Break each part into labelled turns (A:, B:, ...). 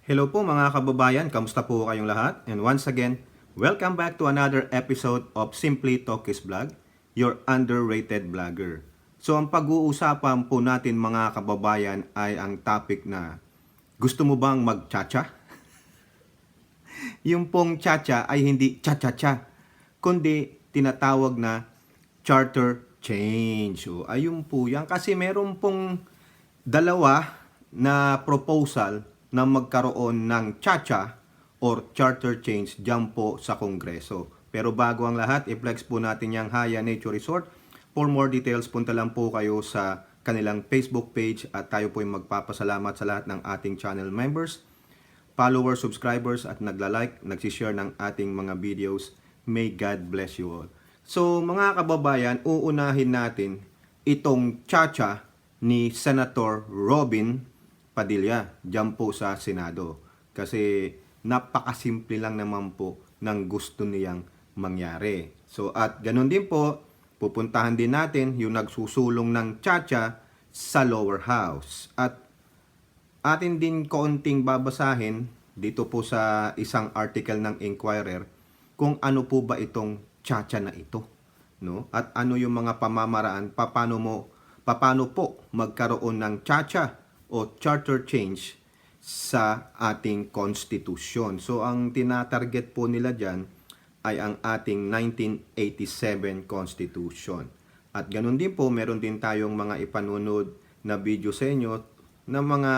A: Hello po mga kababayan, kamusta po kayong lahat? And once again, welcome back to another episode of Simply Talkies Vlog, your underrated vlogger. So ang pag-uusapan po natin mga kababayan ay ang topic na gusto mo bang mag-cha-cha? Yung pong cha-cha ay hindi cha-cha-cha, kundi tinatawag na charter change. O, ayun po yan. Kasi meron pong dalawa na proposal na magkaroon ng cha-cha or charter change dyan po sa Kongreso. Pero bago ang lahat, i-flex po natin yung Haya Nature Resort. For more details, punta lang po kayo sa kanilang Facebook page at tayo po ay magpapasalamat sa lahat ng ating channel members, followers, subscribers at nagla-like, nagsishare ng ating mga videos. May God bless you all. So mga kababayan, uunahin natin itong cha-cha ni Senator Robin Padilla dyan po sa Senado. Kasi napakasimple lang naman po ng gusto niyang mangyari. So at ganun din po, pupuntahan din natin yung nagsusulong ng cha-cha sa lower house. At atin din kaunting babasahin dito po sa isang article ng Inquirer kung ano po ba itong cha-cha na ito, no? At ano yung mga pamamaraan paano po magkaroon ng cha-cha o charter change sa ating konstitusyon. So ang tinatarget po nila diyan ay ang ating 1987 Constitution. At ganun din po, meron din tayong mga ipanunod na video sa inyo na mga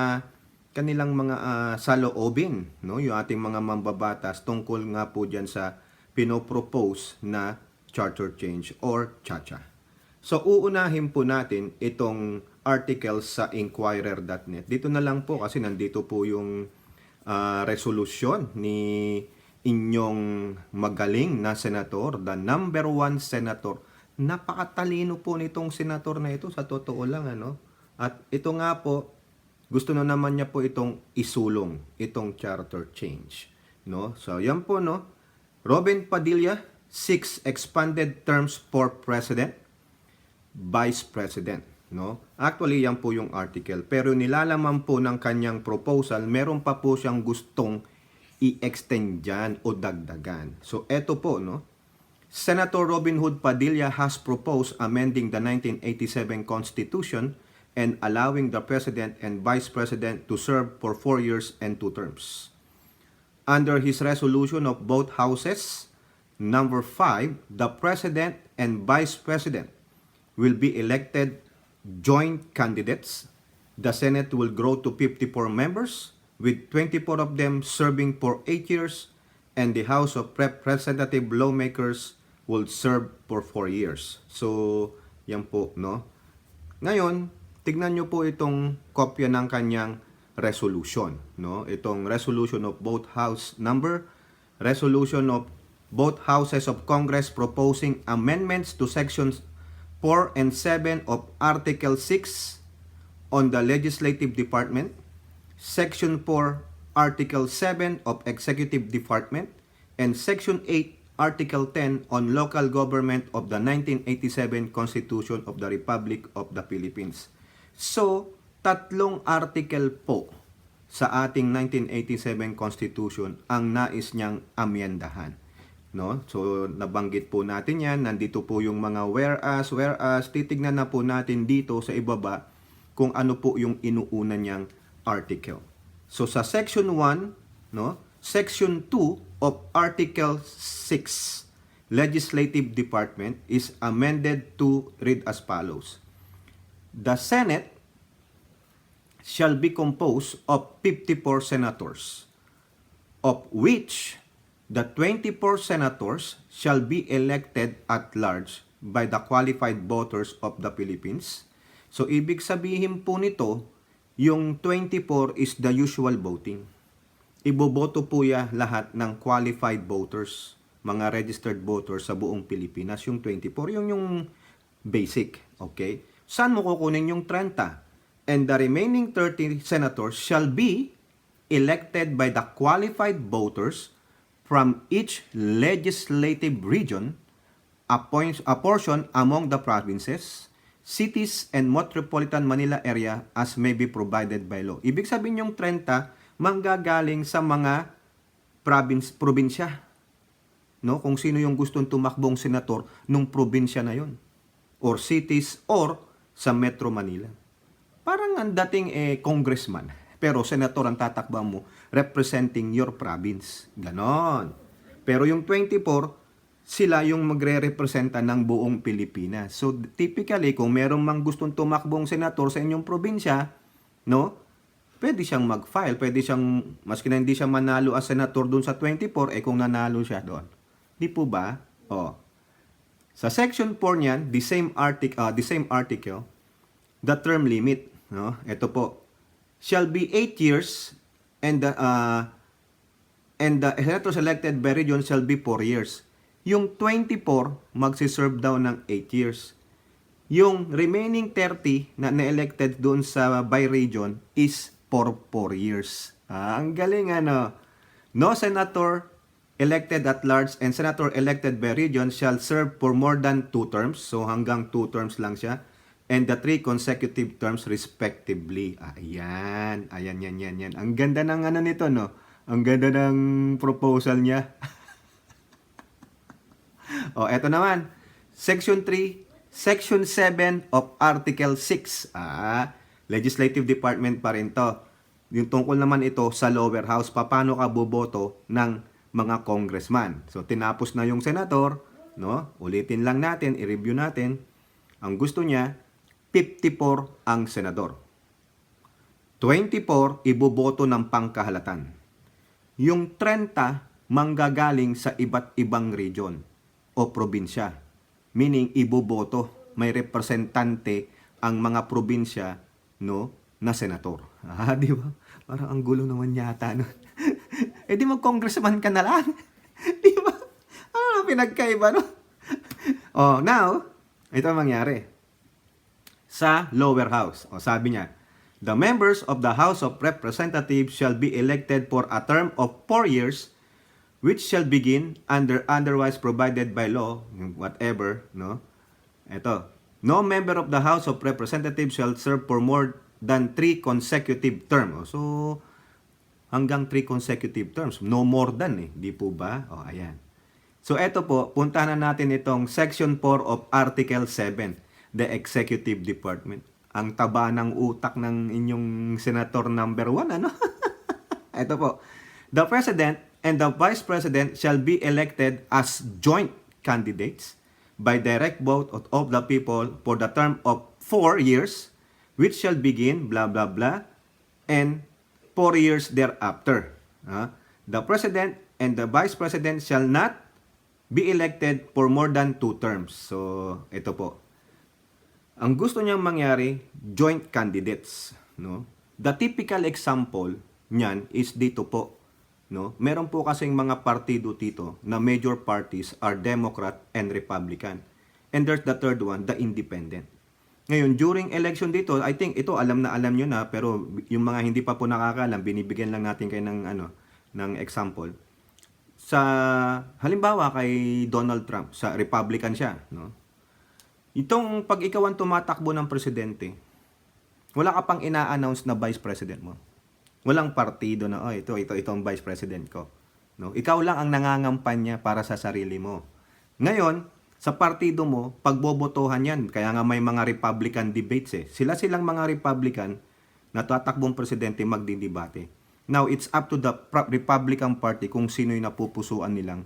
A: kanilang mga saloobin, no? Yung ating mga mambabatas tungkol nga po dyan sa pinopropose na charter change or cha-cha. So uunahin po natin itong article sa Inquirer.net. Dito na lang po kasi nandito po yung resolusyon ni inyong magaling na senator, the number 1 senator. Napakatalino po nitong senator na ito, sa totoo lang, ano? At ito nga po, gusto na naman niya po itong isulong, itong charter change, no? So yan po, no? Robin Padilla, 6 expanded terms for President, Vice President, no? Actually, yan po yung article. Pero nilalaman po ng kanyang proposal, meron pa po siyang gustong i-extend dyan o dagdagan. So, eto po, no? Senator Robin Hood Padilla has proposed amending the 1987 Constitution and allowing the President and Vice President to serve for 4 years and 2 terms. Under his resolution of both houses, number 5, the President and Vice President will be elected joint candidates. The Senate will grow to 54 members, with 24 of them serving for 8 years, and the House of Representative Lawmakers will serve for 4 years. So, yan po, no? Ngayon, tignan nyo po itong kopya ng kanyang resolution, no? Itong resolution of both resolution of both houses of Congress proposing amendments to sections 4 and 7 of Article 6 on the Legislative Department, Section 4, Article 7 of Executive Department, and Section 8, Article 10 on Local Government of the 1987 Constitution of the Republic of the Philippines. So, tatlong article po sa ating 1987 Constitution ang nais niyang amyendahan, no? So, nabanggit po natin yan. Nandito po yung mga whereas. Titignan na po natin dito sa ibaba kung ano po yung inuuna niyang article. So, sa Section 1, no? Section 2 of Article 6, Legislative Department is amended to read as follows. The Senate shall be composed of 54 senators, of which the 24 senators shall be elected at large by the qualified voters of the Philippines. So, ibig sabihin po nito, yung 24 is the usual voting. Iboboto po lahat ng qualified voters, mga registered voters sa buong Pilipinas. Yung 24, yung basic, okay? Saan mo kukunin yung 30? And the remaining 30 senators shall be elected by the qualified voters from each legislative region, a portion among the provinces, cities, and metropolitan Manila area as may be provided by law. Ibig sabihin yung 30, manggagaling sa mga probinsya, no? Kung sino yung gustong tumakbong senator nung probinsya na yon, or cities, or sa Metro Manila. Parang ang dating congressman, pero senator ang tatakbang mo representing your province. Ganon. Pero yung 24, sila yung magre-representa ng buong Pilipinas. So typically, kung merong mang gustong tumakbong senator sa inyong probinsya, no? Pwede siyang mag-file, pwede siyang, maski na hindi siya manalo as senator doon sa 24, kung nanalo siya doon. Di po ba? Oh. Sa section 4 niyan, the same article, the term limit, no? Ito po, shall be 8 years and the senators elected by region shall be 4 years. Yung 24, magsiserve daw ng 8 years. Yung remaining 30 na na-elected doon sa by region is for 4 years. Ang galing ano. No senator elected at large and senator elected by region shall serve for more than 2 terms. So hanggang 2 terms lang siya. And the 3 consecutive terms respectively. Ayan. Yan. Ang ganda ng ano nito, no? Ang ganda ng proposal niya. Eto naman. Section 3, Section 7 of Article 6. Legislative Department pa rin to. Yung tungkol naman ito sa lower house, paano ka boboto ng mga congressman. So tinapos na yung senator, no? Ulitin lang natin, i-review natin. Ang gusto niya, 54 ang senador. 24 iboboto ng pangkahalatan. Yung 30 manggagaling sa iba't ibang region o probinsya. Meaning iboboto, may representante ang mga probinsya, no, na senator. Di ba? Parang ang gulo naman yata nun. Di mag-congressman ka na lang. Di ba? Pinagkaiba, no? Now, ito ang mangyari. Sa lower house, sabi niya, the members of the House of Representatives shall be elected for a term of 4 years, which shall begin under otherwise provided by law, whatever, no? Ito, no member of the House of Representatives shall serve for more than 3 consecutive terms. So, hanggang 3 consecutive terms. No more than di po ba? Ayan. So, ito po, puntahan na natin itong Section 4 of Article 7, the Executive Department. Ang taba ng utak ng inyong Senator number 1, ano? Ito po, the President and the Vice President shall be elected as joint candidates by direct vote of the people for the term of 4 years, which shall begin, blah, blah, blah, and 4 years thereafter. The President and the Vice President shall not be elected for more than 2 terms. So, ito po. Ang gusto niyang mangyari, joint candidates. No? The typical example niyan is dito po. No? Meron po kasing mga partido dito na major parties are Democrat and Republican. And there's the third one, the independent. Ngayon, during election dito, I think ito alam nyo na, pero yung mga hindi pa po nakakaalam, binibigyan lang natin kayo ng example. Sa halimbawa kay Donald Trump, sa Republican siya, no? Itong pag ikaw ang tumatakbo ng presidente, wala ka pang ina-announce na vice president mo. Walang partido na, ito ang vice president ko. No? Ikaw lang ang nangangampanya para sa sarili mo. Ngayon, sa partido mo, pagbobotohan yan, kaya nga may mga Republican debates Sila-silang mga Republican na tatakbong presidente magdidebate. Now, it's up to the Republican Party kung sino yung napupusuan nilang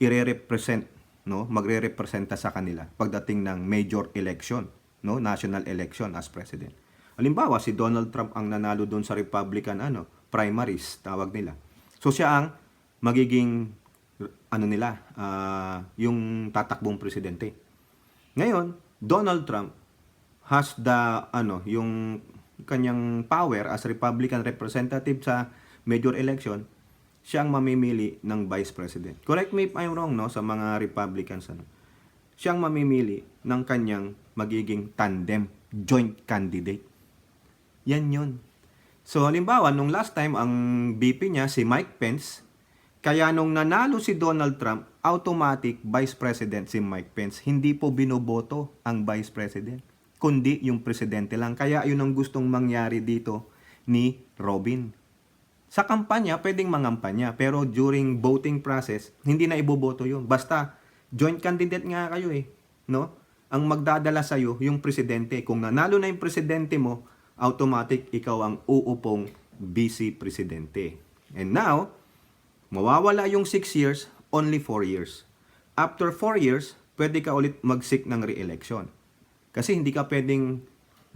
A: ire-represent, no? Magre-representa sa kanila pagdating ng major election, no? National election as president. Halimbawa, si Donald Trump ang nanalo doon sa Republican primaries, tawag nila. So siya ang magiging yung tatakbong presidente. Ngayon, Donald Trump has yung kanyang power as Republican representative sa major election, siya ang mamimili ng vice president. Correct me if I'm wrong, no, sa mga Republicans, Siya ang mamimili ng kanyang magiging tandem, joint candidate. Yan yun. So, halimbawa, nung last time, ang VP niya, si Mike Pence, kaya nung nanalo si Donald Trump, automatic vice president si Mike Pence. Hindi po binoboto ang vice president, kundi yung presidente lang. Kaya yun ang gustong mangyari dito ni Robin. Sa kampanya, pwedeng mangampanya. Pero during voting process, hindi na iboboto yun. Basta, joint candidate nga kayo eh. No? Ang magdadala sa'yo, yung presidente. Kung nanalo na yung presidente mo, automatic ikaw ang uupong vice presidente. And now, mawawala yung 6 years, only 4 years. After 4 years, pwede ka ulit mag-seek ng re-election. Kasi hindi ka pwedeng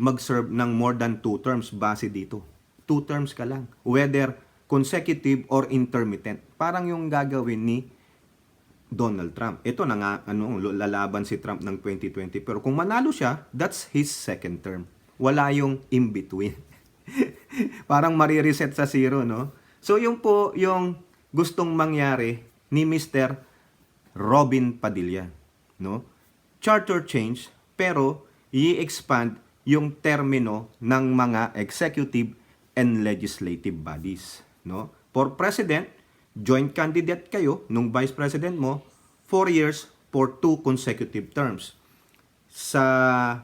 A: mag-serve ng more than 2 terms base dito. 2 terms ka lang. Whether consecutive or intermittent. Parang yung gagawin ni Donald Trump. Ito na nga, lalaban si Trump ng 2020. Pero kung manalo siya, that's his second term. Wala yung in-between. Parang marireset sa zero, no? So, yung po yung gustong mangyari ni Mr. Robin Padilla, no? Charter change, pero i-expand yung termino ng mga executive and legislative bodies, no? For president, joint candidate kayo nung vice president mo 4 years for 2 consecutive terms. Sa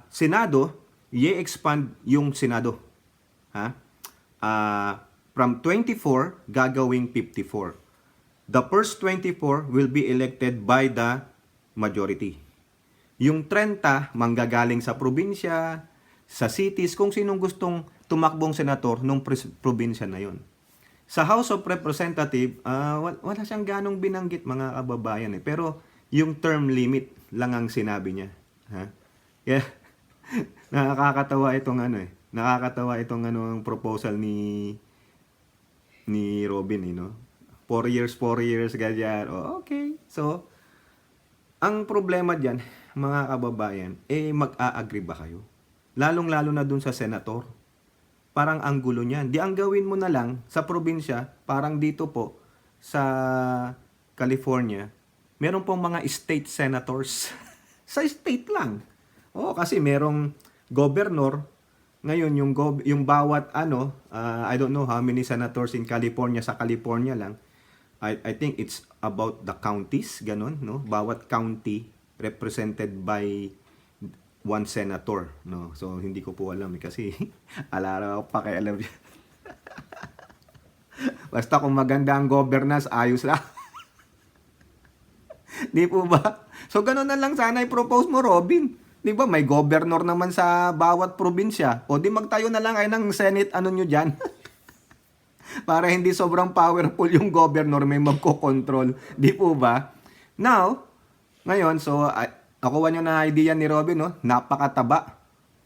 A: Senado, i-expand yung Senado. Ha? From 24 gagawing 54. The first 24 will be elected by the majority. Yung 30 manggagaling sa probinsya, sa cities, kung sinong gustong tumakbong senator nung probinsya na yon. Sa House of Representative, wala siyang ganong binanggit mga kababayan eh. Pero yung term limit lang ang sinabi niya. Ha? Yeah. Nakakatawa itong Nakakatawa itong ang proposal ni Robin, 4 years, ganyan. Oh, okay. So, ang problema diyan, mga kababayan, mag-a-agree ba kayo? Lalong-lalo na dun sa senator. Parang ang gulo niyan. Di ang gawin mo na lang sa probinsya, parang dito po sa California, meron pong mga state senators. Sa state lang. Oo, kasi merong governor. Ngayon, yung bawat I don't know how many senators in California, sa California lang. I think it's about the counties, ganon, no? Bawat county represented by one senator, no? So, hindi ko po alam kasi alara ako pakialam. Basta kung maganda ang governance, ayos lang. Di po ba? So, ganun na lang sana i-propose mo, Robin. Di ba? May governor naman sa bawat probinsya. O di magtayo na lang kayo ng Senate, nyo dyan. Para hindi sobrang powerful yung governor, may magko-control. Di po ba? Now, ngayon, so, nakuha nyo na idea ni Robin, no? Napakataba.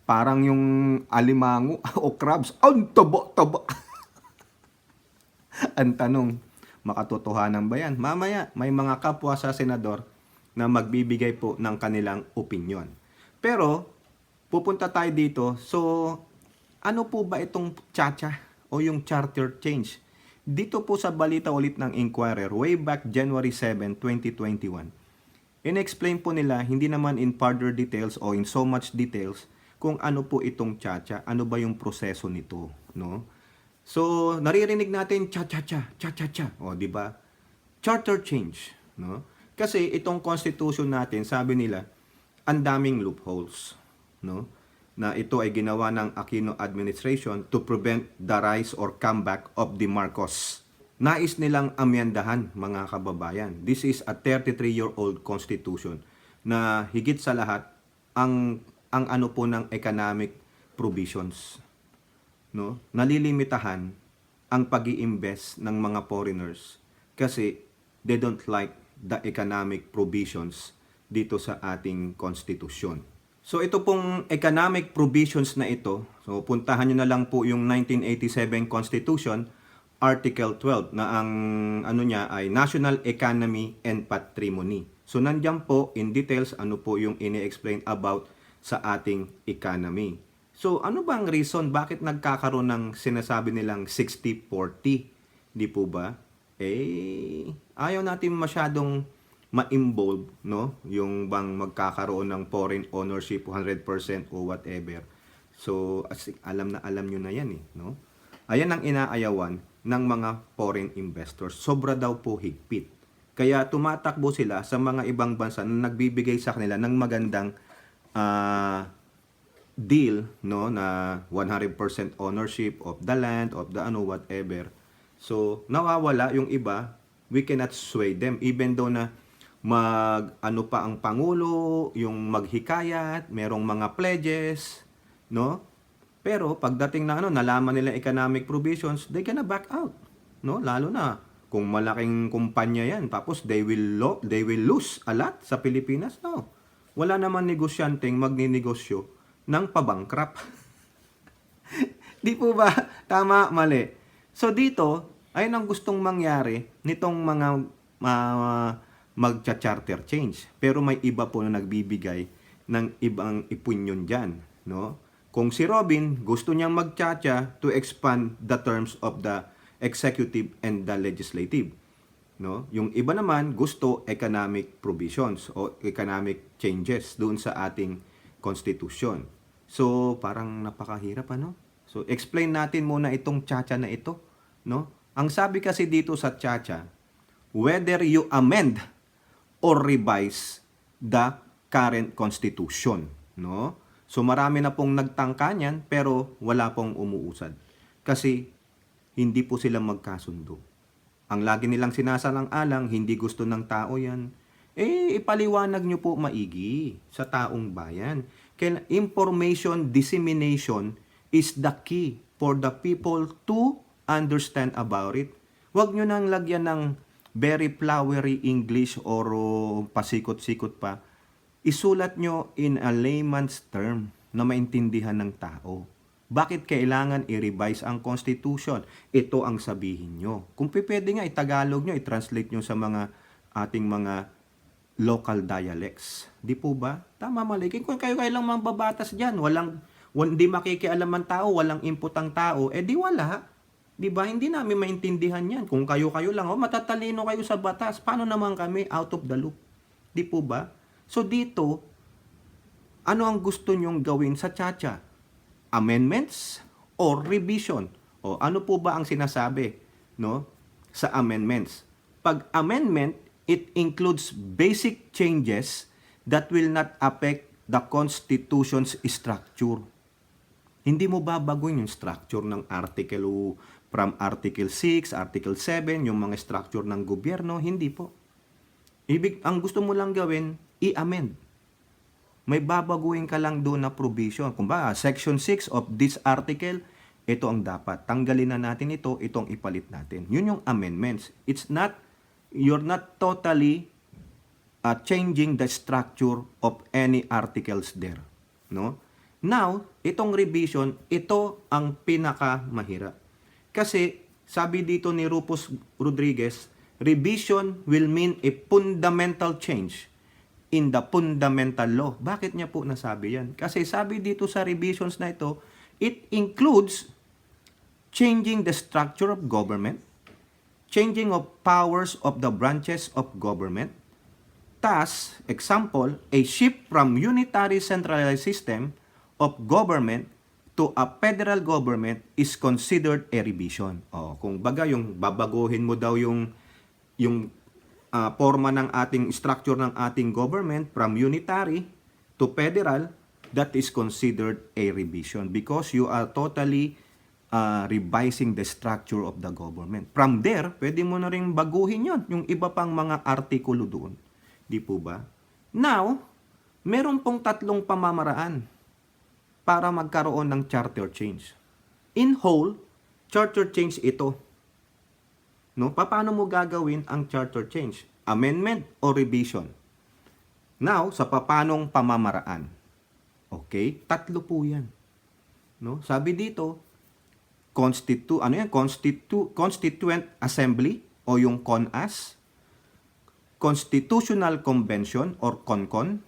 A: Parang yung alimango o crabs. Ang taba-taba. Ang tanong, makatotohanan ba yan? Mamaya, may mga kapwa sa senador na magbibigay po ng kanilang opinion. Pero, pupunta tayo dito. So, ano po ba itong chacha o yung charter change? Dito po sa balita ulit ng Inquirer, way back January 7, 2021, in-explain po nila, hindi naman in further details o in so much details, kung ano po itong chacha, ano ba yung proseso nito, no? So, naririnig natin cha-cha-cha. O, di ba? Charter change, no? Kasi itong constitution natin, sabi nila, ang daming loopholes, no? Na ito ay ginawa ng Aquino administration to prevent the rise or comeback of the Marcos. Nais nilang amyandahan, mga kababayan. This is a 33-year-old constitution na higit sa lahat ang ano po ng economic provisions, no? Nalilimitahan ang pag-iimbest ng mga foreigners kasi they don't like the economic provisions dito sa ating konstitusyon. So ito pong economic provisions na ito, so puntahan nyo na lang po yung 1987 Constitution, Article 12, na ang niya ay National Economy and Patrimony. So nandiyan po in details ano po yung ini-explain about sa ating economy. So ano ba ang reason bakit nagkakaroon ng sinasabi nilang 60-40? Di po ba? Ayaw natin masyadong ma-involve, no? Yung bang magkakaroon ng foreign ownership 100% o whatever. So, alam nyo na yan no? Ayan ang inaayawan ng mga foreign investors. Sobra daw po higpit. Kaya tumatakbo sila sa mga ibang bansa na nagbibigay sa kanila ng magandang deal, no? Na 100% ownership of the land, of the whatever. So, nawawala yung iba, we cannot sway them even though na ano pa ang pangulo, yung maghikayat, merong mga pledges, no? Pero pagdating na nalaman nila economic provisions, they gonna back out, no? Lalo na kung malaking kumpanya 'yan, tapos they will lose a lot sa Pilipinas, no? Wala naman negosyanteng magninegosyo ng pabangkrap. Di po ba? Tama, mali. So dito, ayun ang gustong mangyari nitong mga magcha-charter change. Pero may iba po na nagbibigay ng ibang opinion dyan. No? Kung si Robin, gusto niyang magchacha to expand the terms of the executive and the legislative. No? Yung iba naman gusto economic provisions o economic changes doon sa ating constitution. So, parang napakahirap ano? So, explain natin muna itong chacha na ito, no? Ang sabi kasi dito sa chacha, whether you amend or revise the current constitution, no? So, marami na pong nagtangka niyan, pero wala pong umuusad. Kasi, hindi po sila magkasundo. Ang lagi nilang sinasalang-alang, hindi gusto ng tao yan. Ipaliwanag nyo po maigi sa taong bayan. Kaya information dissemination is the key for the people to understand about it. Huwag nyo nang lagyan ng very flowery English or pasikot-sikot pa. Isulat nyo in a layman's term na maintindihan ng tao. Bakit kailangan i-revise ang Constitution? Ito ang sabihin nyo. Kung pwede nga, i-Tagalog nyo, i-translate nyo sa mga ating mga local dialects. Di po ba? Tama, mali. Kung kayo lang mambabatas dyan, hindi makikialam ang tao, walang input ang tao, di wala. Di ba? Hindi namin maintindihan yan. Kung kayo lang, matatalino kayo sa batas, paano naman kami out of the loop? Di po ba? So dito, ano ang gusto nyong gawin sa chacha? Amendments or revision? O ano po ba ang sinasabi, no, sa amendments? Pag amendment, it includes basic changes that will not affect the Constitution's structure. Hindi mo babaguhin yung structure ng article from Article 6, Article 7, yung mga structure ng gobyerno, hindi po. Ang gusto mo lang gawin, i-amend. May babaguhin ka lang doon na provision. Kung ba, Section 6 of this article, ito ang dapat. Tanggalin na natin ito, itong ipalit natin. Yun yung amendments. You're not totally changing the structure of any articles there. No? Now, itong revision, ito ang pinakamahirap. Kasi, sabi dito ni Rufus Rodriguez, revision will mean a fundamental change in the fundamental law. Bakit niya po nasabi yan? Kasi sabi dito sa revisions na ito, it includes changing the structure of government, changing of powers of the branches of government. Thus, example, a shift from unitary centralized system of government to a federal government is considered a revision. Kung baga, yung babaguhin mo daw yung forma ng ating structure ng ating government from unitary to federal, that is considered a revision because you are totally revising the structure of the government. From there, pwede mo na rin baguhin yon yung iba pang mga artikulo doon. Di po ba? Now, meron pong tatlong pamamaraan para magkaroon ng charter change. In whole, charter change ito. No, paano mo gagawin ang charter change? Amendment o revision? Now, sa papanong pamamaraan. Okay? Tatlo po 'yan. No? Sabi dito, Constituent Assembly o yung CONAS, Constitutional Convention or CONCON,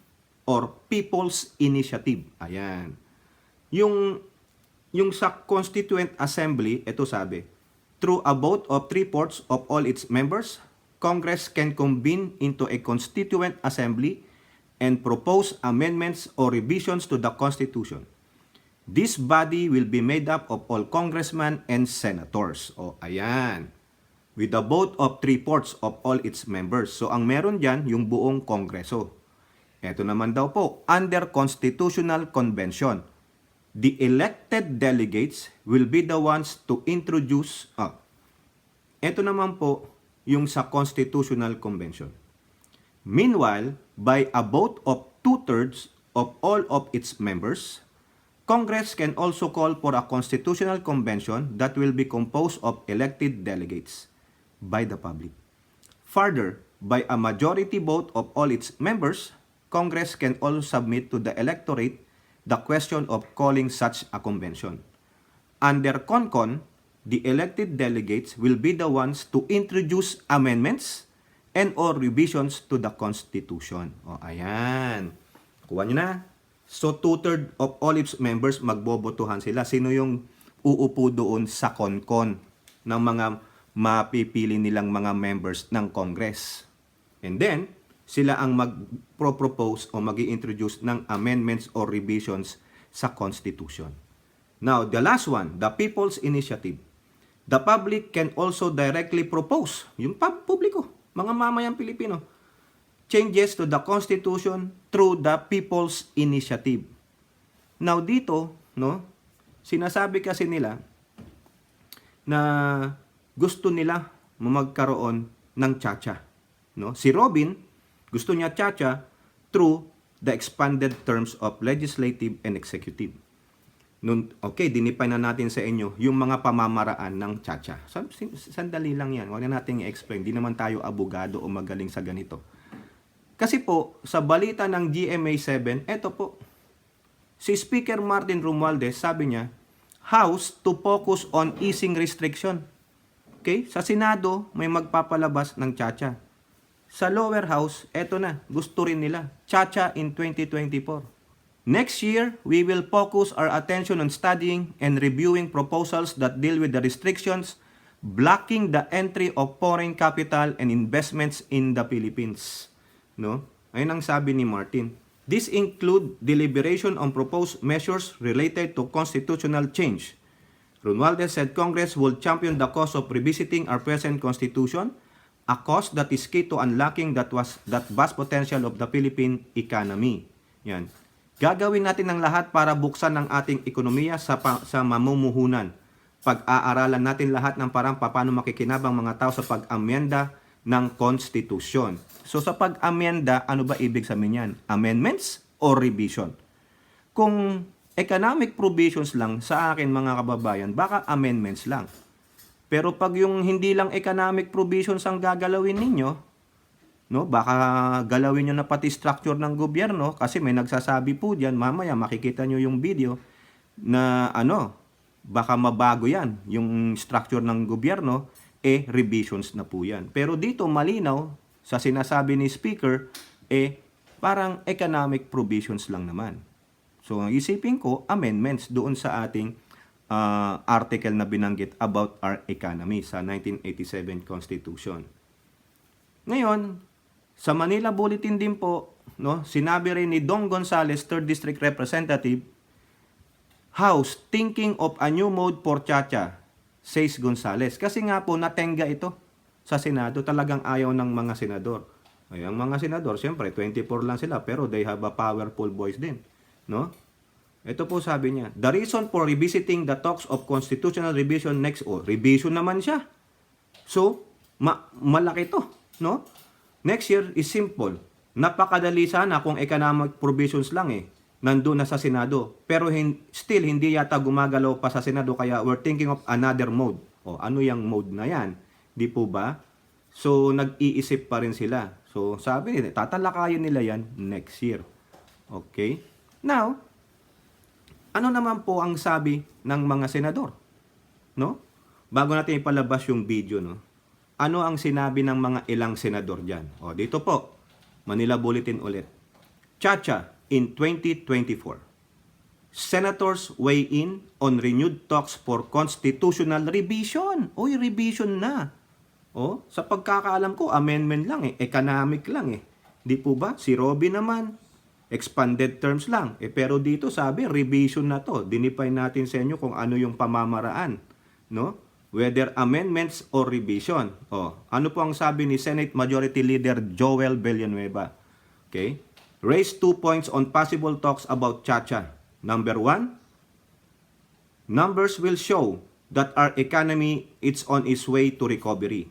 A: or People's Initiative. Ayan. Yung sa Constituent Assembly, ito sabi, through a vote of 3/4 of all its members, Congress can convene into a constituent assembly and propose amendments or revisions to the Constitution. This body will be made up of all congressmen and senators. Ayan. With a vote of 3/4 of all its members. So, ang meron dyan, yung buong kongreso. Ito naman daw po, under Constitutional Convention, the elected delegates will be the ones to introduce ito naman po yung sa Constitutional Convention. Meanwhile, by a vote of 2/3 of all of its members, Congress can also call for a constitutional convention that will be composed of elected delegates by the public. Further, by a majority vote of all its members, Congress can also submit to the electorate the question of calling such a convention. Under CONCON, the elected delegates will be the ones to introduce amendments and or revisions to the Constitution. O, ayan. Kuha nyo na. So, 2/3 of all its members, magbobotohan sila. Sino yung uupo doon sa CONCON ng mga mapipili nilang mga members ng Congress. And then, sila ang mag-propose o mag-i-introduce ng amendments or revisions sa Constitution. Now, the last one, the People's Initiative. The public can also directly propose, yung publiko, mga mamayang Pilipino, changes to the Constitution through the People's Initiative. Now dito, no, sinasabi kasi nila na gusto nila magkaroon ng tsa-tsa, no? Si Robin, gusto niya tsa-tsa through the expanded terms of legislative and executive. Okay, dinipay na natin sa inyo yung mga pamamaraan ng tsa-tsa. Sandali lang yan. Huwag na natin i-explain. Di naman tayo abogado o magaling sa ganito. Kasi po, sa balita ng GMA7, eto po, si Speaker Martin Romualdez, sabi niya, House to focus on easing restriction. Okay? Sa Senado, may magpapalabas ng tsa-tsa. Sa lower house, eto na, gusto rin nila, tsa-tsa in 2024. Next year, we will focus our attention on studying and reviewing proposals that deal with the restrictions blocking the entry of foreign capital and investments in the Philippines. No? Ayun ang sabi ni Martin. This include deliberation on proposed measures related to constitutional change. Romualdez said Congress will champion the cause of revisiting our present constitution, a cause that is key to unlocking that vast potential of the Philippine economy. Yan. Gagawin natin ang lahat para buksan ang ating ekonomiya sa mamumuhunan. Pag-aaralan natin lahat ng parang paano makikinabang mga tao sa pag-amyenda ng konstitusyon. So sa pag-amyenda, ano ba ibig sabihin yan? Amendments or revision? Kung economic provisions lang sa akin mga kababayan, baka amendments lang. Pero pag yung hindi lang economic provisions ang gagalawin ninyo, no, baka galawin nyo na pati structure ng gobyerno kasi may nagsasabi po diyan, mamaya makikita nyo yung video na baka mabago yan, yung structure ng gobyerno, revisions na po yan. Pero dito malinaw sa sinasabi ni Speaker, parang economic provisions lang naman. So isipin ko, amendments doon sa ating article na binanggit about our economy sa 1987 Constitution. Ngayon, sa Manila Bulletin din po, no, sinabi rin ni Dong Gonzales, 3rd District Representative, House thinking of a new mode for tsa-tsa, says Gonzales. Kasi nga po, natenga ito sa Senado. Talagang ayaw ng mga senador. Ay, ang mga senador, siyempre, 24 lang sila, pero they have a powerful voice din. No? Ito po sabi niya, the reason for revisiting the talks of constitutional revision next, revision naman siya. So, malaki to, no? Next year is simple. Napakadali sana kung economic provisions lang nandun na sa Senado. Pero still, hindi yata gumagalaw pa sa Senado. Kaya we're thinking of another mode. O ano yung mode na yan? Di po ba? So, nag-iisip pa rin sila. So, sabi nila, tatalakayin nila yan next year. Okay? Now, ano naman po ang sabi ng mga senador? No? Bago natin ipalabas yung video, no? Ano ang sinabi ng mga ilang senador dyan? O, dito po, Manila Bulletin ulit. Tsa-tsa in 2024. Senators weigh in on renewed talks for constitutional revision. Uy, revision na. O, sa pagkakaalam ko, amendment lang economic lang Di po ba? Si Robby naman, expanded terms lang. Pero dito sabi, revision na to. Dinipay natin sa inyo kung ano yung pamamaraan. No? Whether amendments or revision. Ano po ang sabi ni Senate Majority Leader Joel Villanueva? Okay? Raise 2 points on possible talks about tsa-tsa. Number 1, numbers will show that our economy is on its way to recovery.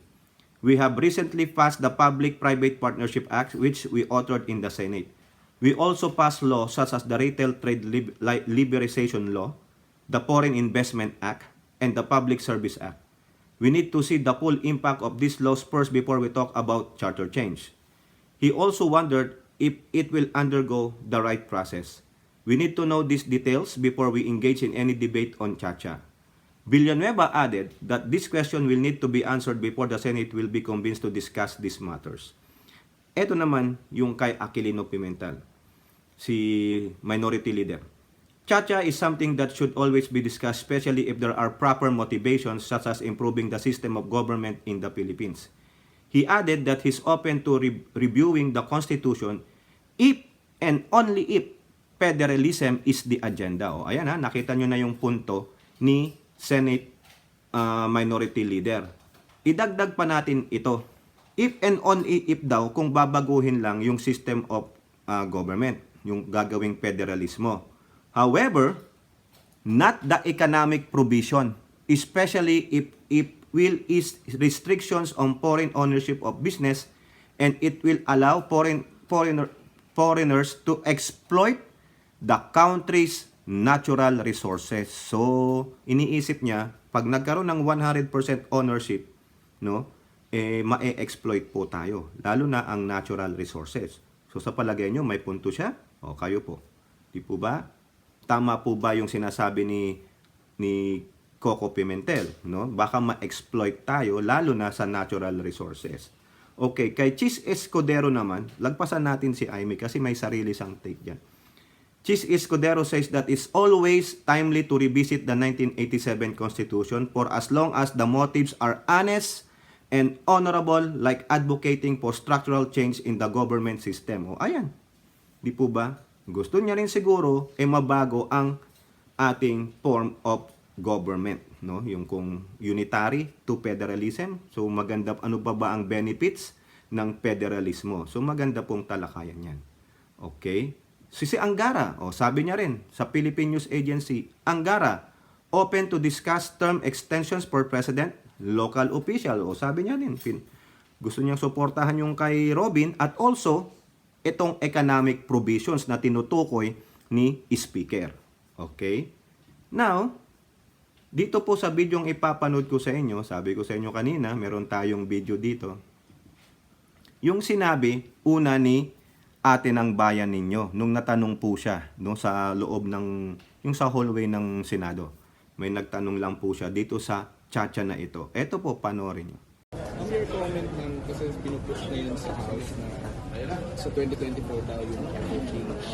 A: We have recently passed the Public-Private Partnership Act, which we authored in the Senate. We also passed laws such as the Retail Trade Liberalization Law, the Foreign Investment Act, and the Public Service Act. We need to see the full impact of these laws first before we talk about charter change. He also wondered if it will undergo the right process. We need to know these details before we engage in any debate on Chacha. Villanueva added that this question will need to be answered before the Senate will be convinced to discuss these matters. Ito naman yung kay Aquilino Pimentel, si Minority Leader. Chacha is something that should always be discussed, especially if there are proper motivations such as improving the system of government in the Philippines. He added that he's open to reviewing the Constitution if and only if federalism is the agenda. O, ayan ha, nakita nyo na yung punto ni Senate Minority Leader. Idagdag pa natin ito. If and only if daw kung babaguhin lang yung system of government, yung gagawing federalismo. However, not the economic provision, especially if will is restrictions on foreign ownership of business and it will allow foreigners to exploit the country's natural resources. So, iniisip niya, pag nagkaroon ng 100% ownership, no, ma-exploit po tayo, lalo na ang natural resources. So, sa palagay nyo, may punto siya? O, kayo po. Di po ba? Tama po ba yung sinasabi ni Coco Pimentel, no? Baka ma-exploit tayo lalo na sa natural resources. Okay, kay Chis Escudero naman, lagpasan natin si Aimee kasi may sarili siyang take diyan. Chis Escudero says that it's always timely to revisit the 1987 Constitution for as long as the motives are honest and honorable, like advocating for structural change in the government system. O ayan, di po ba? Gusto niya rin siguro mabago ang ating form of government, no? Yung kung unitary to federalism. So maganda, ano ba ang benefits ng federalismo? So maganda pong talakayan 'yan. Okay? Si Angara, sabi niya rin sa Philippine News Agency, Angara open to discuss term extensions for president, local official. Sabi niya rin, gusto niyang suportahan yung kay Robin at also itong economic provisions na tinutukoy ni Speaker. Okay? Now, dito po sa bidyong ipapanood ko sa inyo, sabi ko sa inyo kanina, meron tayong video dito. Yung sinabi, una ni ate ng bayan ninyo, nung natanong po siya, no, sa loob ng, yung sa hallway ng Senado. May nagtanong lang po siya dito sa Chacha na ito. Ito po, panoorin nyo.
B: Ang your comment ng kasi pinupush na yun sa House na sa 2024 daw yung change.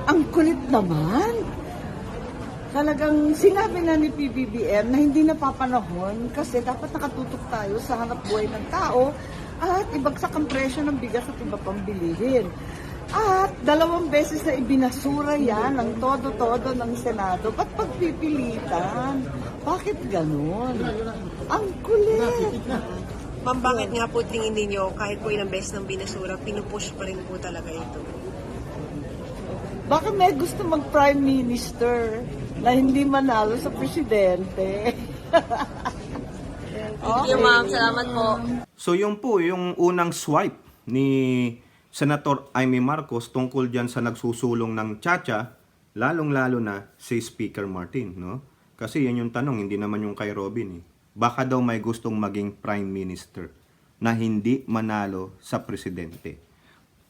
C: Ang kulit naman. Talagang sinabi na ni PBBM na hindi napapanahon kasi dapat nakatutok tayo sa hanap buhay ng tao at ibagsak ang presyo ng bigas at iba pang bilihin. At 2 beses na ibinasura yan ng todo-todo ng Senado. Ba't pagpipilitan? Bakit ganun? Ang kulit.
D: Ma'am, bakit nga po tingin ninyo kahit po ilang beses ng binasura, pinupush pa rin po talaga ito?
C: Baka may gusto mag-prime minister na hindi manalo sa presidente.
D: Thank you, ma'am. Salamat po.
A: So yung po, yung unang swipe ni Senator Aimee Marcos tungkol dyan sa nagsusulong ng Chacha, lalong-lalo na si Speaker Martin, no? Kasi yan yung tanong, hindi naman yung kay Robin, eh. Baka daw may gustong maging Prime Minister na hindi manalo sa presidente.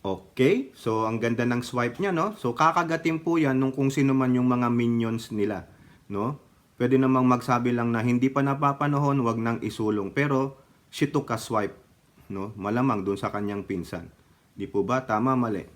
A: Okay? So, ang ganda ng swipe niya, no? So, kakagatin po yan nung kung sino man yung mga minions nila, no? Pwede namang magsabi lang na hindi pa napapanahon, wag nang isulong. Pero, she took a swipe, no? Malamang dun sa kanyang pinsan. Di po ba? Tama, mali.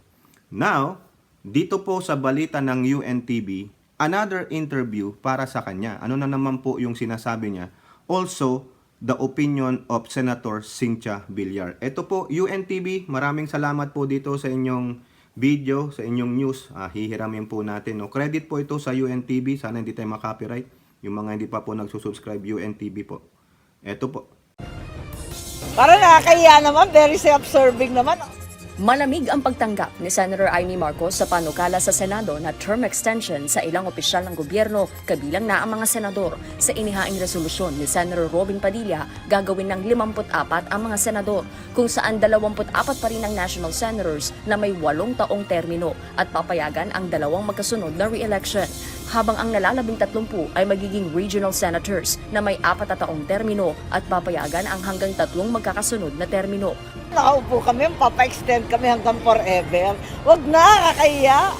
A: Now, dito po sa balita ng UNTV, another interview para sa kanya. Ano na naman po yung sinasabi niya? Also, the opinion of Senator Cynthia Villar. Ito po, UNTV, maraming salamat po dito sa inyong video, sa inyong news. Hihiramin po natin. No? Credit po ito sa UNTV. Sana hindi tayo makopyright. Yung mga hindi pa po nagsusubscribe, UNTV po. Ito po.
C: Para nakakahiya naman, very self-serving naman.
E: Malamig ang pagtanggap ni Senator Amy Marcos sa panukala sa Senado na term extension sa ilang opisyal ng gobyerno, kabilang na ang mga senador. Sa inihaing resolusyon ni Senator Robin Padilla, gagawin ng 54 ang mga senador, kung saan 24 pa rin ang national senators na may 8 taong termino at papayagan ang 2 magkasunod na re-election. Habang ang nalalabing 30 ay magiging regional senators na may 4 na taong termino at papayagan ang hanggang 3 magkakasunod na termino.
C: Nakaupo kami, papa-extend kami hanggang forever. Wag na, kakahiya.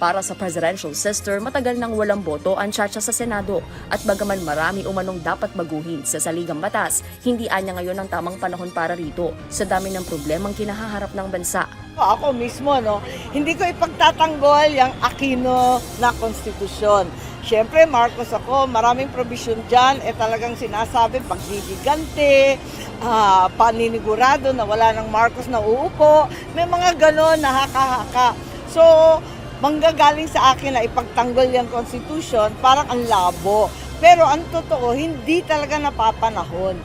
E: Para sa presidential sister, matagal nang walang boto ang tiyatsa sa Senado at bagaman marami umanong dapat baguhin sa saligang batas, hindi anya ngayon ang tamang panahon para rito sa dami ng problemang kinahaharap ng bansa.
C: Ako mismo, hindi ko ipagtatanggol yung Aquino na konstitusyon. Siyempre, Marcos ako, maraming provision dyan, talagang sinasabi, paggigigante, paninigurado na wala ng Marcos na uupo, may mga ganon na haka-haka. So, manggagaling sa akin na ipagtanggol yung constitution, parang ang labo. Pero ang totoo, hindi talaga napapanahon.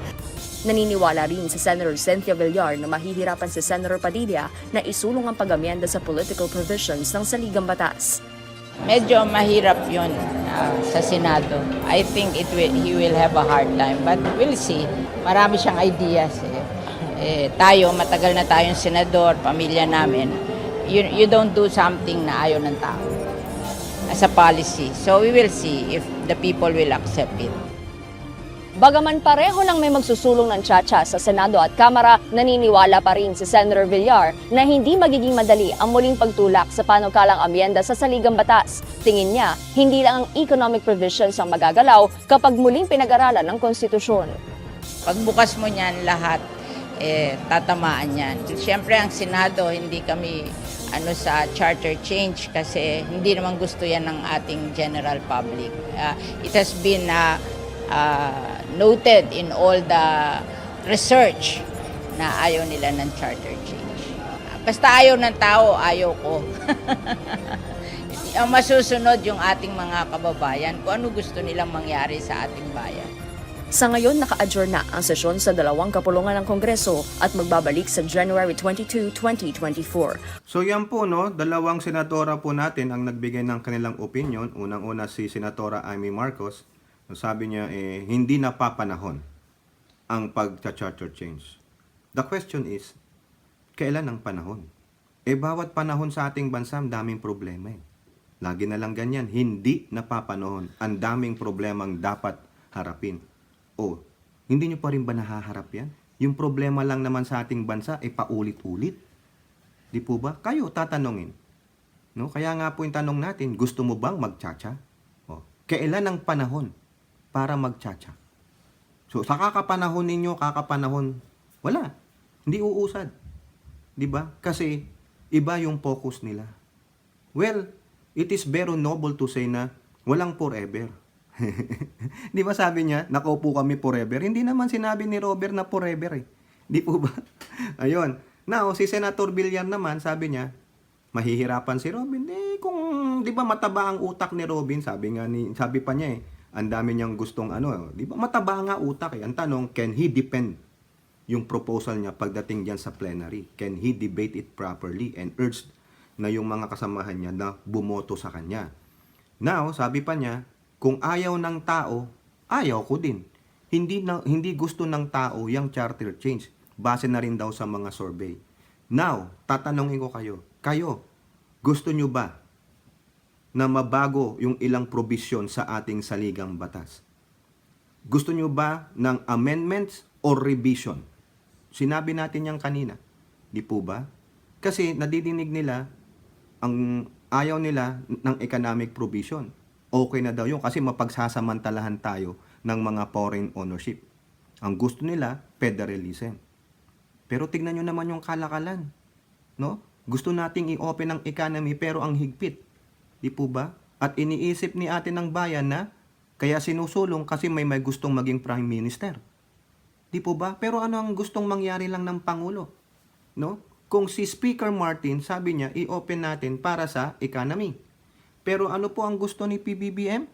E: Naniniwala rin si Senator Cynthia Villar na mahihirapan si Senator Padilla na isulong ang pag-amyenda sa political provisions ng saligang batas.
F: Medyo mahirap yun sa Senado. I think he will have a hard time, but we'll see. Marami siyang ideas. Tayo, matagal na tayong senador, pamilya namin. You don't do something na ayaw ng tao as a policy. So we will see if the people will accept it.
E: Bagaman pareho lang may magsusulong ng tiyatsa sa Senado at Kamara, naniniwala pa rin si Senator Villar na hindi magiging madali ang muling pagtulak sa panukalang amyenda sa saligang batas. Tingin niya, hindi lang ang economic provisions ang magagalaw kapag muling pinag-aralan ng konstitusyon.
F: Pagbukas mo niyan lahat, tatamaan yan. Siyempre ang Senado, hindi kami sa charter change kasi hindi naman gusto yan ng ating general public. It has been noted in all the research na ayaw nila ng charter change. Basta ayaw ng tao, ayaw ko. Ang masusunod yung ating mga kababayan kung ano gusto nilang mangyari sa ating bayan.
E: Sa ngayon, naka-adjourn na ang sesyon sa 2 kapulungan ng Kongreso at magbabalik sa January 22, 2024.
A: So yan po, 2 senadora po natin ang nagbigay ng kanilang opinion. Unang-una si Senatora Amy Marcos. Sabi niya, hindi na papanahon ang pag-charter change. The question is, kailan ang panahon? Bawat panahon sa ating bansa, ang daming problema. Lagi na lang ganyan, hindi na papanahon. Ang daming problemang dapat harapin. Hindi nyo pa rin ba nahaharap yan? Yung problema lang naman sa ating bansa, paulit-ulit. Di po ba? Kayo tatanungin. No? Kaya nga po yung tanong natin, gusto mo bang magtsatsa? Kailan ang panahon para magtsatsa? So, sa kakapanahon ninyo, wala. Hindi uusad. Di ba? Kasi, iba yung focus nila. Well, it is very noble to say na walang forever. Di ba sabi niya, nakaupo kami forever? Hindi naman sinabi ni Robert na forever . Di po ba? Ayun. Now, si Senator Villar naman, sabi niya, mahihirapan si Robin. Kung, di ba mataba ang utak ni Robin, sabi pa niya ang dami niyang gustong di ba mataba nga utak . Ang tanong, can he defend yung proposal niya pagdating diyan sa plenary? Can he debate it properly and urge na yung mga kasamahan niya na bumoto sa kanya? Now, sabi pa niya, kung ayaw ng tao, ayaw ko din. Hindi gusto ng tao yung charter change. Base na rin daw sa mga survey. Now, tatanungin ko kayo, gusto nyo ba na mabago yung ilang probisyon sa ating saligang batas? Gusto nyo ba ng amendments or revision? Sinabi natin yan kanina. Di po ba? Kasi nadidinig nila, ang ayaw nila ng economic provision. Okay na daw yun kasi mapagsasamantalahan tayo ng mga foreign ownership. Ang gusto nila, federalism. Pero tignan nyo naman yung kalakalan. No? Gusto nating i-open ang economy pero ang higpit. Di po ba? At iniisip ni atin ng bayan na kaya sinusulong kasi may gustong maging prime minister. Di po ba? Pero ano ang gustong mangyari lang ng Pangulo? No? Kung si Speaker Martin, sabi niya, i-open natin para sa economy. Pero ano po ang gusto ni PBBM?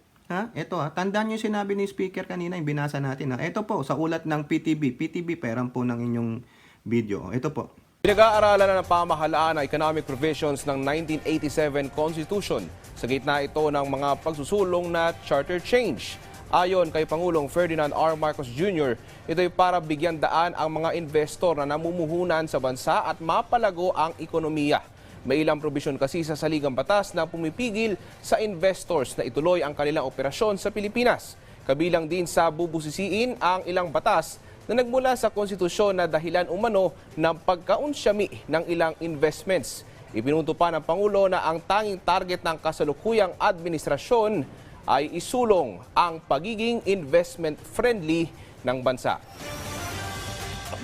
A: Ito tandaan niyo sinabi ni Speaker kanina, yung binasa natin. Ito po, sa ulat ng PTB. PTB, peram po ng inyong video. Ito po.
G: Pinag-aaralan na ng pamahalaan ang economic provisions ng 1987 Constitution. Sa gitna ito ng mga pagsusulong na charter change. Ayon kay Pangulong Ferdinand R. Marcos Jr., ito'y para bigyan daan ang mga investor na namumuhunan sa bansa at mapalago ang ekonomiya. May ilang probisyon kasi sa saligang batas na pumipigil sa investors na ituloy ang kanilang operasyon sa Pilipinas. Kabilang din sa bubusisiin ang ilang batas na nagmula sa konstitusyon na dahilan umano ng pagkaunsyami ng ilang investments. Ipinunto pa ng Pangulo na ang tanging target ng kasalukuyang administrasyon ay isulong ang pagiging investment-friendly ng bansa.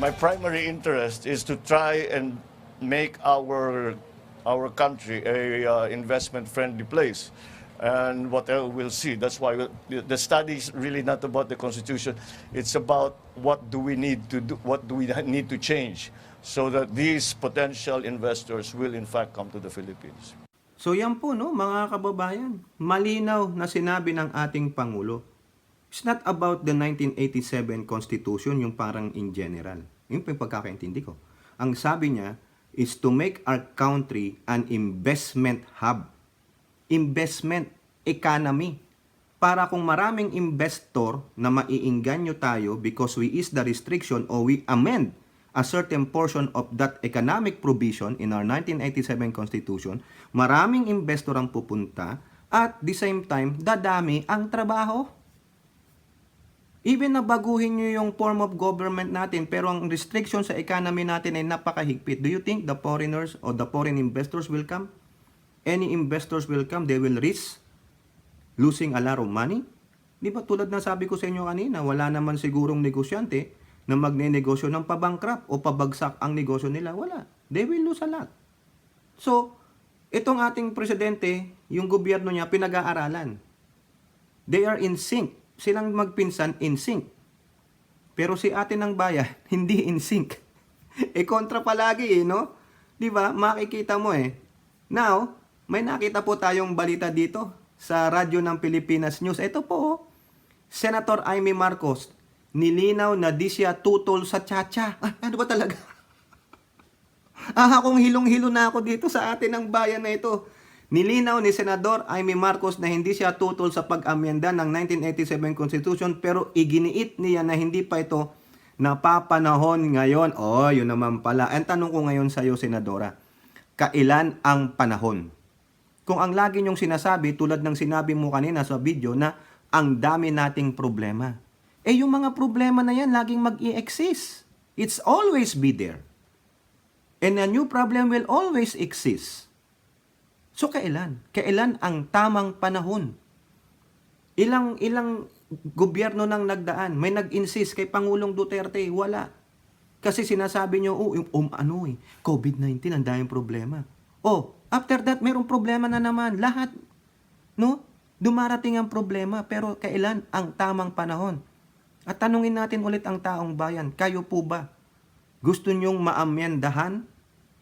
H: My primary interest is to try and make our country a investment-friendly place. And what we'll see. That's why the study is really not about the Constitution. It's about what do we need to do, what do we need to change so that these potential investors will in fact come to the Philippines.
A: So yan po, no, mga kababayan, malinaw na sinabi ng ating Pangulo. It's not about the 1987 Constitution, yung parang in general. Yun po yung pagkakaintindi ko. Ang sabi niya is to make our country an investment hub. Investment, economy. Para kung maraming investor na maiingganyo tayo because we ease the restriction or we amend a certain portion of that economic provision in our 1987 Constitution, maraming investor ang pupunta at the same time, dadami ang trabaho. Even na baguhin nyo yung form of government natin, pero ang restriction sa economy natin ay napakahigpit. Do you think the foreigners or the foreign investors will come? Any investors will come, they will risk losing a lot of money. Di ba tulad na sabi ko sa inyo kanina, wala naman sigurong negosyante na magne-negosyo ng pabankrupt o pabagsak ang negosyo nila. Wala. They will lose a lot. So, itong ating presidente, yung gobyerno niya, pinag-aaralan. They are in sync. Silang magpinsan in sync. Pero si atin ng bayan, hindi in sync. Kontra palagi no? Di ba? Makikita mo Now, may nakita po tayong balita dito sa radyo ng Pilipinas News. Ito po, Senator Amy Marcos, nilinaw na di siya tutol sa tsa-tsa. Ano ba talaga? Kung hilong-hilo na ako dito sa atin ng bayan na ito. Nilinaw ni Senador Amy Marcos na hindi siya tutol sa pag-amyenda ng 1987 Constitution pero iginiit niya na hindi pa ito napapanahon ngayon. Yun naman pala. Ang tanong ko ngayon sa iyo, Senadora, kailan ang panahon? Kung ang lagi niyong sinasabi, tulad ng sinabi mo kanina sa video na ang dami nating problema. Yung mga problema na yan, laging mag-i-exist. It's always be there. And a new problem will always exist. So kailan? Kailan ang tamang panahon? Ilang gobyerno nang nagdaan, may nag-insist kay Pangulong Duterte, wala. Kasi sinasabi niyo, COVID-19 ang daming problema. After that, mayroong problema na naman. Lahat, no? Dumarating ang problema, pero kailan ang tamang panahon? At tanungin natin ulit ang taong bayan, kayo po ba? Gusto nyong maamyendahan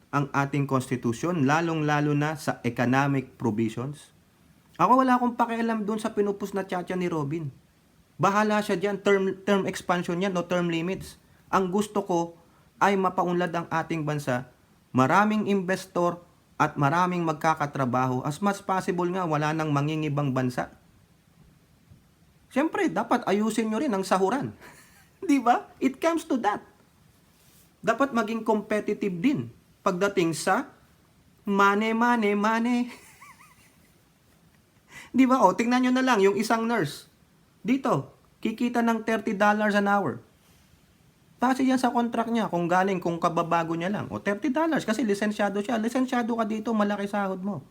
A: ang ating konstitusyon, lalong-lalo na sa economic provisions? Ako wala akong pakialam doon sa pinupus na tsa-tsa ni Robin. Bahala siya dyan, term expansion yan o term limits. Ang gusto ko ay mapaunlad ang ating bansa, maraming investor at maraming magkakatrabaho. As much possible nga, wala nang mangingibang bansa. Siyempre, dapat ayusin nyo rin ang sahuran. Di ba? It comes to that. Dapat maging competitive din pagdating sa money. Di ba? Tingnan nyo na lang yung isang nurse. Dito, kikita ng $30 an hour. Kasi yan sa contract niya, kung kababago niya lang. $30 kasi lisensyado siya. Lisensyado ka dito, malaki sahod mo.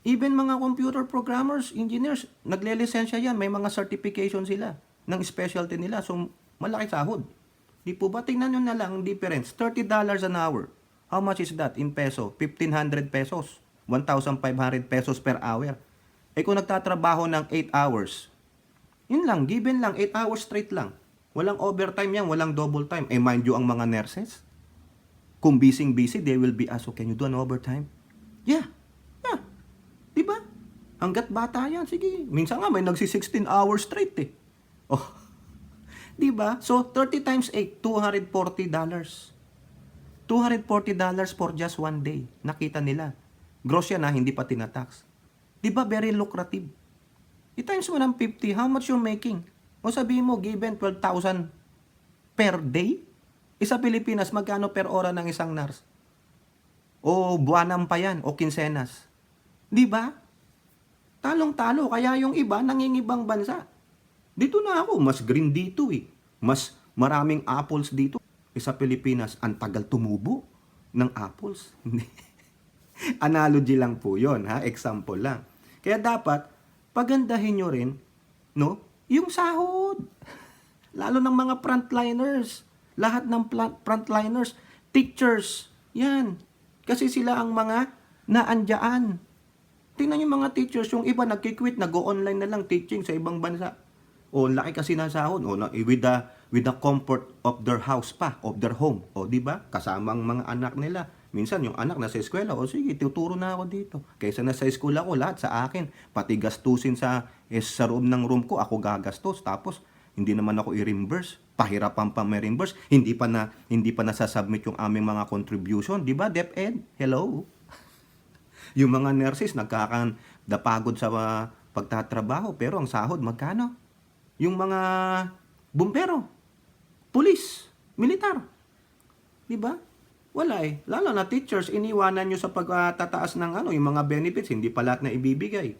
A: Even mga computer programmers, engineers, nagle-lisensya yan. May mga certification sila ng specialty nila. So, malaki sahod. Di po ba? Tingnan nyo na lang ang difference. $30 an hour. How much is that in peso? 1,500 pesos. 1,500 pesos per hour. Kung nagtatrabaho ng 8 hours, yun lang, given lang, 8 hours straight lang. Walang overtime yan, walang double time. Mind you, ang mga nurses, kung busy, they will be asked, can you do an overtime? Yeah. Diba? Hanggat bata yan, sige. Minsan nga, may nagsi-16 hours straight Diba? So, 30 times 8, $240. $240 for just one day. Nakita nila. Gross yan hindi pa tinatax. Di ba very lucrative? I-times mo ng 50, how much you're making? O sabihin mo, given 12,000 per day? Sa Pilipinas, magkano per ora ng isang nurse? O buwanan pa yan, o kinsenas. Di ba? Talong-talo, kaya yung iba nangingibang bansa. Dito na ako, mas green dito eh. Mas maraming apples dito. Sa Pilipinas, ang tagal tumubo ng apples. Analogy lang po yon, ha? Example lang. Kaya dapat, pagandahin nyo rin, no? Yung sahod. Lalo ng mga frontliners. Lahat ng frontliners, teachers, yan. Kasi sila ang mga naandyaan. Tingnan yung mga teachers, yung iba nagkikwit, nag-o-online na lang teaching sa ibang bansa. O laki kasi ng sahod, o with the comfort of their house pa, of their home. O di ba? Kasama ang mga anak nila. Minsan yung anak nasa eskwela, o sige, tuturo na ako dito. Kaysa nasa eskwela ko, lahat sa akin. Pati gastusin sa room ng room ko, ako gagastos. Tapos, hindi naman ako i-reimburse. Pahirapan pa may reimburse. Hindi pa nasasubmit yung aming mga contribution. Di ba, DepEd? Hello? Yung mga nurses, nagkakapagod sa pagtatrabaho. Pero ang sahod, magkano? Yung mga bumbero, pulis, militar. Di ba? Wala eh. Lalo na teachers, iniwanan nyo sa pagtataas ng yung mga benefits, hindi pa lahat na ibibigay.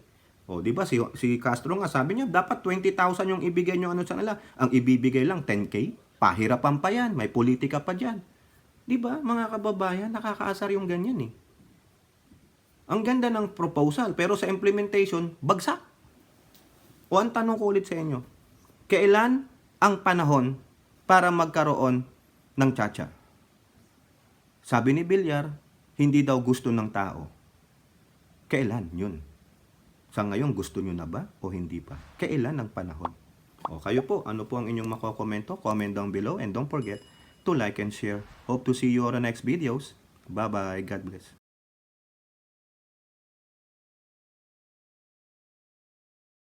A: O, di ba, si Castro nga, sabi niya, dapat 20,000 yung ibigay nyo sa nila. Ang ibibigay lang, 10K. Pahirapan pa yan. May politika pa dyan. Di ba, mga kababayan, nakakaasar yung ganyan eh. Ang ganda ng proposal, pero sa implementation, bagsak. O, ang tanong ko ulit sa inyo, kailan ang panahon para magkaroon ng tsa-tsa? Sabi ni Villar, hindi daw gusto ng tao. Kailan yun? Sa ngayon, gusto nyo na ba o hindi pa? Kailan ang panahon? O kayo po, ano po ang inyong makokomento? Comment down below and don't forget to like and share. Hope to see you on the next videos. Bye-bye. God bless.